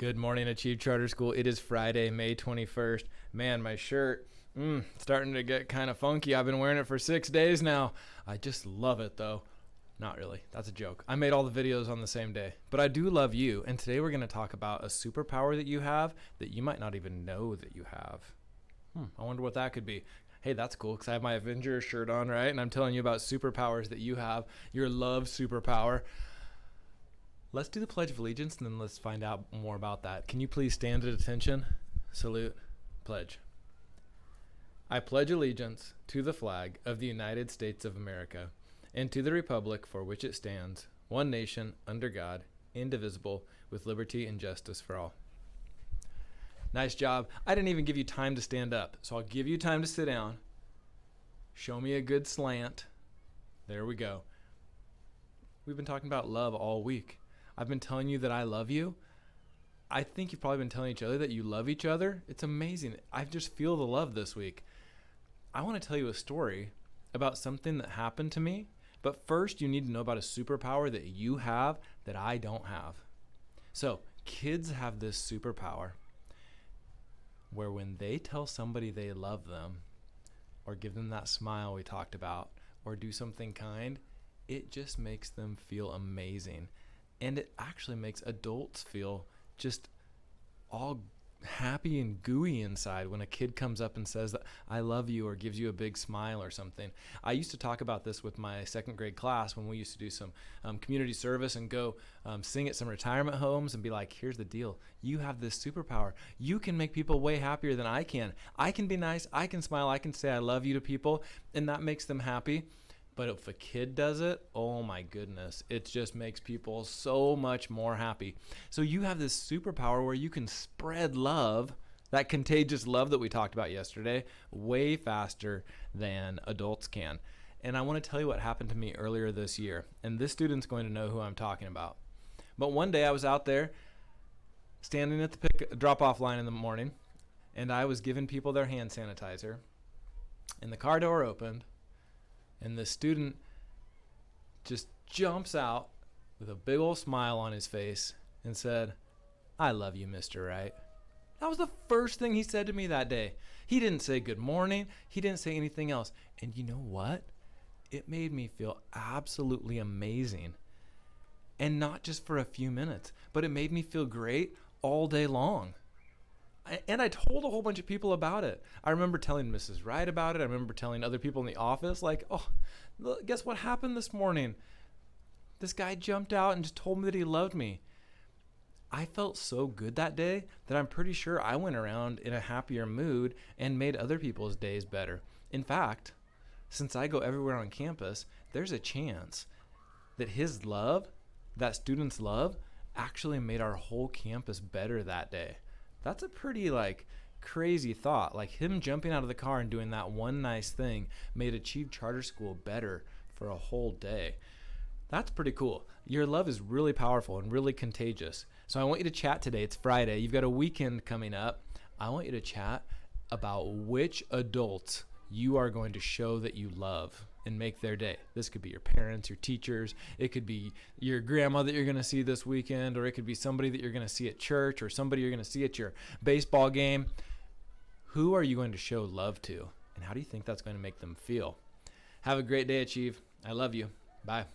Good morning, Achieve Charter School. It is Friday, May 21st. Man, my shirt, starting to get kind of funky. I've been wearing it for 6 days now. I just love it, though. Not really. That's a joke. I made all the videos on the same day. But I do love you, and today we're going to talk about a superpower that you have that you might not even know that you have. I wonder what that could be. Hey, that's cool because I have my Avengers shirt on, right? And I'm telling you about superpowers that you have, your love superpower. Let's do the Pledge of Allegiance, and then let's find out more about that. Can you please stand at attention? Salute. Pledge. I pledge allegiance to the flag of the United States of America and to the republic for which it stands, one nation, under God, indivisible, with liberty and justice for all. Nice job. I didn't even give you time to stand up, so I'll give you time to sit down. Show me a good slant. There we go. We've been talking about love all week. I've been telling you that I love you. I think you've probably been telling each other that you love each other. It's amazing. I just feel the love this week. I want to tell you a story about something that happened to me, but first you need to know about a superpower that you have that I don't have. So, kids have this superpower where when they tell somebody they love them, or give them that smile we talked about, or do something kind, it just makes them feel amazing. And it actually makes adults feel just all happy and gooey inside when a kid comes up and says that I love you or gives you a big smile or something. I used to talk about this with my second grade class when we used to do some community service and go sing at some retirement homes and be like, here's the deal. You have this superpower. You can make people way happier than I can. I can be nice. I can smile. I can say I love you to people, and that makes them happy. But if a kid does it, oh my goodness, it just makes people so much more happy. So you have this superpower where you can spread love, that contagious love that we talked about yesterday, way faster than adults can. And I want to tell you what happened to me earlier this year. And this student's going to know who I'm talking about. But one day I was out there standing at the drop-off line in the morning, and I was giving people their hand sanitizer. And the car door opened. And the student just jumps out with a big old smile on his face and said, I love you, Mr. Wright. That was the first thing he said to me that day. He didn't say good morning. He didn't say anything else. And you know what? It made me feel absolutely amazing. And not just for a few minutes, but it made me feel great all day long. And I told a whole bunch of people about it. I remember telling Mrs. Wright about it. I remember telling other people in the office, like, oh, guess what happened this morning? This guy jumped out and just told me that he loved me. I felt so good that day that I'm pretty sure I went around in a happier mood and made other people's days better. In fact, since I go everywhere on campus, there's a chance that his love, that student's love, actually made our whole campus better that day. That's a pretty crazy thought. Like him jumping out of the car and doing that one nice thing made Achieve Charter School better for a whole day. That's pretty cool. Your love is really powerful and really contagious. So I want you to chat today. It's Friday. You've got a weekend coming up. I want you to chat about which adults you are going to show that you love and make their day. This could be your parents, your teachers. It could be your grandma that you're going to see this weekend, or it could be somebody that you're going to see at church, or somebody you're going to see at your baseball game. Who are you going to show love to? And how do you think that's going to make them feel? Have a great day, Achieve. I love you. Bye.